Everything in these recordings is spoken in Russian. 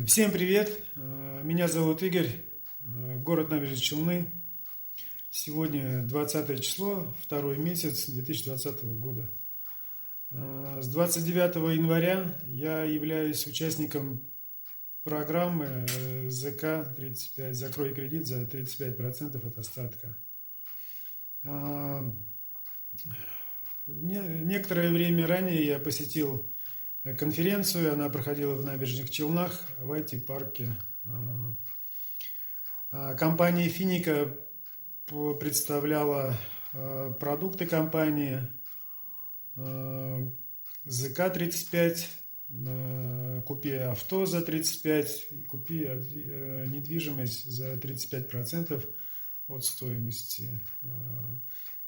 Всем привет! Меня зовут Игорь, город Набережные Челны. Сегодня 20 число, второй месяц 2020 года. С 29 января я являюсь участником программы ЗК-35 «Закрой кредит за 35% от остатка». Некоторое время ранее я посетил конференцию, она проходила в Набережных Челнах, в IT-парке. Компания «Финика» представляла продукты компании ЗК-35, купи авто за 35, купи недвижимость за 35% от стоимости,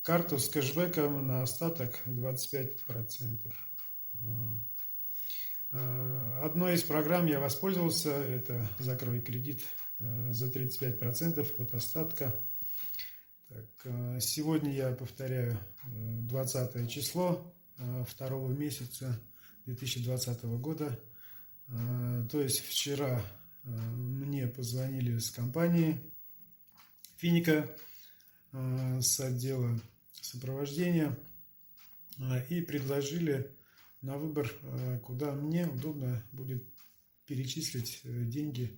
карту с кэшбэком на остаток 25%. Одной из программ я воспользовался, это «Закрой кредит за 35% от остатка». Так, сегодня я повторяю 20 число второго месяца 2020 года. То есть вчера мне позвонили с компании «Финика», с отдела сопровождения и предложили на выбор, куда мне удобно будет перечислить деньги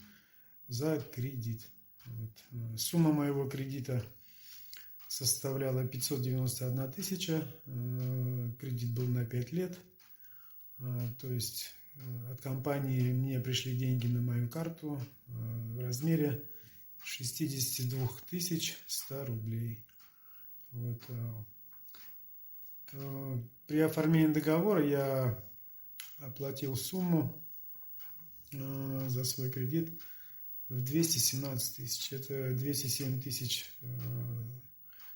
за кредит. Вот. Сумма моего кредита составляла 591 тысяча, кредит был на 5 лет, то есть от компании мне пришли деньги на мою карту в размере 62 100 рублей. Вот. При оформлении договора я оплатил сумму за свой кредит в 217 тысяч. Это 207 тысяч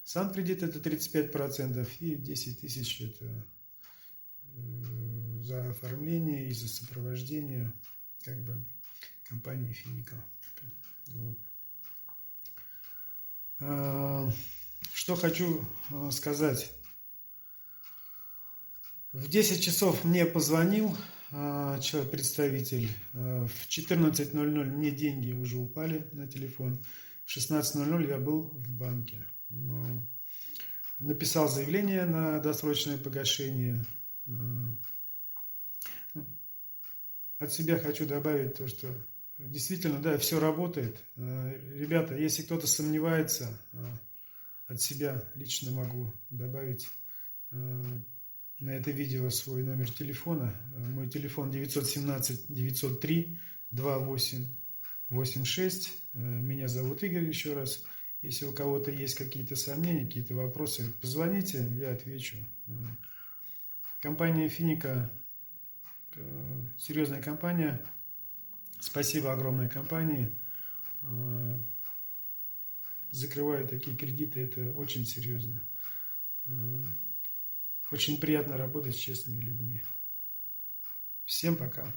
сам кредит, это 35%, и 10 тысяч это за оформление и за сопровождение компании «Финика». Вот. Что хочу сказать. В 10 часов мне позвонил человек-представитель, в 14:00 мне деньги уже упали на телефон, в 16:00 я был в банке. Написал заявление на досрочное погашение. От себя хочу добавить то, что действительно, да, все работает. Ребята, если кто-то сомневается, от себя лично могу добавить на это видео свой номер телефона. Мой телефон 917-903-2886. Меня зовут Игорь еще раз. Если у кого-то есть какие-то сомнения, какие-то вопросы, позвоните, я отвечу. Компания «Финика» серьезная компания. Спасибо огромной компании. Закрываю такие кредиты, это очень серьезно. Очень приятно работать с честными людьми. Всем пока.